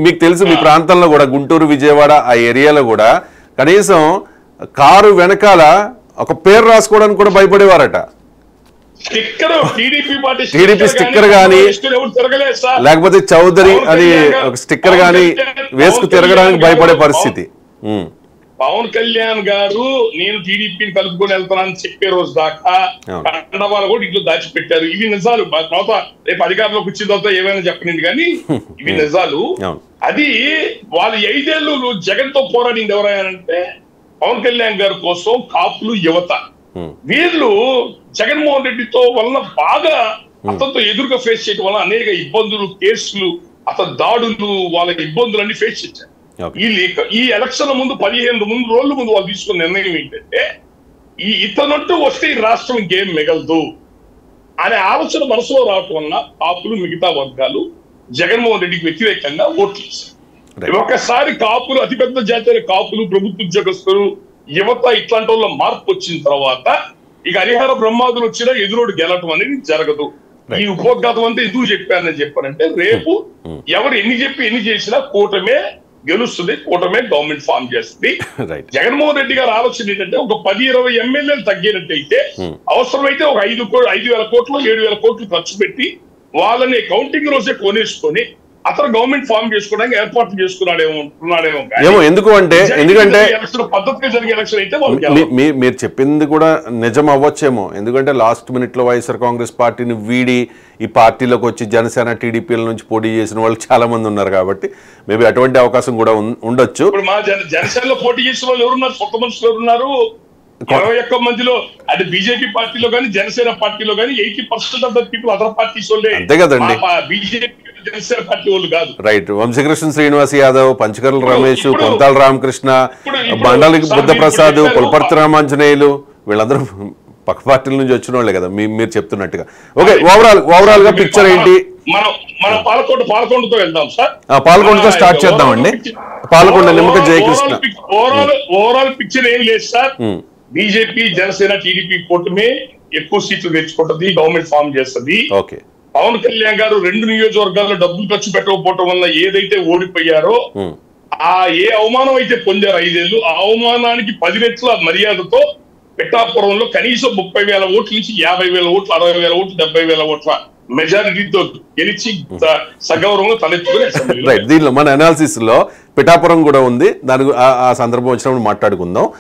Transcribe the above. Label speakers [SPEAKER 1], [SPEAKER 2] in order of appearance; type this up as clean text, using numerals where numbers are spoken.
[SPEAKER 1] మీకు తెలుసు మీ ప్రాంతంలో కూడా గుంటూరు విజయవాడ ఆ ఏరియాలో కూడా కనీసం కారు వెనకాల ఒక పేరు రాసుకోవడానికి కూడా భయపడేవారట. టీడీపీ స్టిక్కర్ గానీ లేకపోతే చౌదరి అని ఒక స్టిక్కర్ గానీ వేసుకు తిరగడానికి భయపడే పరిస్థితి.
[SPEAKER 2] పవన్ కళ్యాణ్ గారు నేను టీడీపీని కలుపుకొని వెళ్తానని చెప్పే రోజు దాకా కండవాళ్ళు కూడా ఇంట్లో దాచిపెట్టారు. ఇవి నిజాలు. తర్వాత రేపు అధికారంలోకి వచ్చిన తర్వాత ఏమైనా చెప్పనండి కానీ ఇవి నిజాలు. అది వాళ్ళు 5 ఏళ్ళు జగన్ తో పోరాడింది ఎవరైనా పవన్ కళ్యాణ్ గారి కోసం కాపులు యువత. వీళ్ళు జగన్మోహన్ రెడ్డితో వలన బాగా అతనితో ఎదురుగా ఫేస్ చేయడం వల్ల అనేక ఇబ్బందులు, కేసులు, అతని దాడులు, వాళ్ళ ఇబ్బందులన్నీ ఫేస్ చేశారు. ఈ ఎలక్షన్ ముందు 15 రోజుల ముందు వాళ్ళు తీసుకున్న నిర్ణయం ఏంటంటే ఇతనంటూ వస్తే ఈ రాష్ట్రం ఇంకేం మిగలదు అనే ఆలోచన మనసులో రావటం వల్ల కాపులు మిగతా వర్గాలు జగన్మోహన్ రెడ్డికి వ్యతిరేకంగా ఓట్లు వేశారు. ఒకసారి కాపులు, అతిపెద్ద జాతీయ కాపులు, ప్రభుత్వ ఉద్యోగస్తులు, యువత ఇట్లాంటి వాళ్ళ మార్పు వచ్చిన తర్వాత ఇక హరిహర బ్రహ్మాదులు వచ్చినా ఎదురోడు గెలటం అనేది జరగదు. ఈ ఉపోద్ఘాతం అంతా ఎందుకు చెప్పానని చెప్పారంటే రేపు ఎవరు ఎన్ని చేసినా కూటమే గెలుస్తుంది, కూటమే గవర్నమెంట్ ఫామ్ చేస్తుంది. జగన్మోహన్ రెడ్డి గారు ఆలోచన ఏంటంటే ఒక 10-20 ఎమ్మెల్యేలు తగ్గినట్టయితే అవసరమైతే ఒక 5,000 కోట్లు 7,000 కోట్లు ఖర్చు పెట్టి వాళ్ళని కౌంటింగ్ రోజే కొనేసుకొని అతను గవర్నమెంట్ ఫామ్ చేసుకోవడానికి ఏర్పాట్లు చేసుకున్నాడేమో.
[SPEAKER 1] ఎందుకంటే
[SPEAKER 2] పద్ధతిగా జరిగే ఎలక్షన్ అయితే
[SPEAKER 1] మీరు చెప్పింది కూడా నిజం అవ్వచ్చేమో. ఎందుకంటే లాస్ట్ మినిట్ లో వైఎస్ఆర్ కాంగ్రెస్ పార్టీని వీడి ఈ పార్టీలోకి వచ్చి జనసేన, టీడీపీల నుంచి పోటీ చేసిన వాళ్ళు చాలా మంది ఉన్నారు కాబట్టి మేబీ అటువంటి అవకాశం కూడా ఉండొచ్చు.
[SPEAKER 2] ఇప్పుడు మా జనసేనలో పోటీ చేసిన వాళ్ళు ఎవరున్నారు? కొత్త మనుషులు ఎవరున్నారు? 21 మందిలో అది బీజేపీ పార్టీలో కానీ జనసేన పార్టీలో కానీ 80% of the people other parties వాళ్ళే.
[SPEAKER 1] అంతే కదండి.
[SPEAKER 2] బీజేపీ జనసేన పార్టీ వాళ్ళు కాదు.
[SPEAKER 1] రైట్. వంశీకృష్ణ శ్రీనివాస్ యాదవ్, పంచకర్ల రమేష్, కొంతాల రామకృష్ణ, బండాలి బుద్ధప్రసాద్, పులపర్తి రామాంజనేయులు వీళ్ళందరూ పక్క పార్టీల నుంచి వచ్చిన వాళ్ళే కదా మీరు చెప్తున్నట్టుగా. ఓకే, ఓవరాల్ గా పిక్చర్ ఏంటి?
[SPEAKER 2] మనం పాలకొండతో వెళ్దాం సార్.
[SPEAKER 1] పాలకొండతో స్టార్ట్ చేద్దామండి. పాలకొండ నిమ్మక జయకృష్ణ.
[SPEAKER 2] ఓవరాల్ పిక్చర్ ఏం లేదు సార్. బీజేపీ, జనసేన, టీడీపీ కూటమి ఎక్కువ సీట్లు తెచ్చుకుంటుంది, గవర్నమెంట్ ఫామ్ చేస్తుంది.
[SPEAKER 1] ఓకే.
[SPEAKER 2] పవన్ కళ్యాణ్ గారు 2 నియోజకవర్గాల్లో డబ్బులు ఖర్చు పెట్టకపోవటం వల్ల ఏదైతే ఓడిపోయారో ఏ అవమానం అయితే పొందారు 5 ఏళ్ళు, ఆ అవమానానికి 10 రెట్ల మర్యాదతో పిఠాపురంలో కనీసం 30,000 ఓట్ల నుంచి 50,000 ఓట్లు, 60,000 ఓట్లు, 70,000 ఓట్ల మెజారిటీతో గెలిచి సగౌరవంగా తలెత్తుకుని.
[SPEAKER 1] రైట్. దీనిలో మన అనాలిసిస్ లో పిఠాపురం కూడా ఉంది. దాని ఆ సందర్భం వచ్చినప్పుడు మాట్లాడుకుందాం.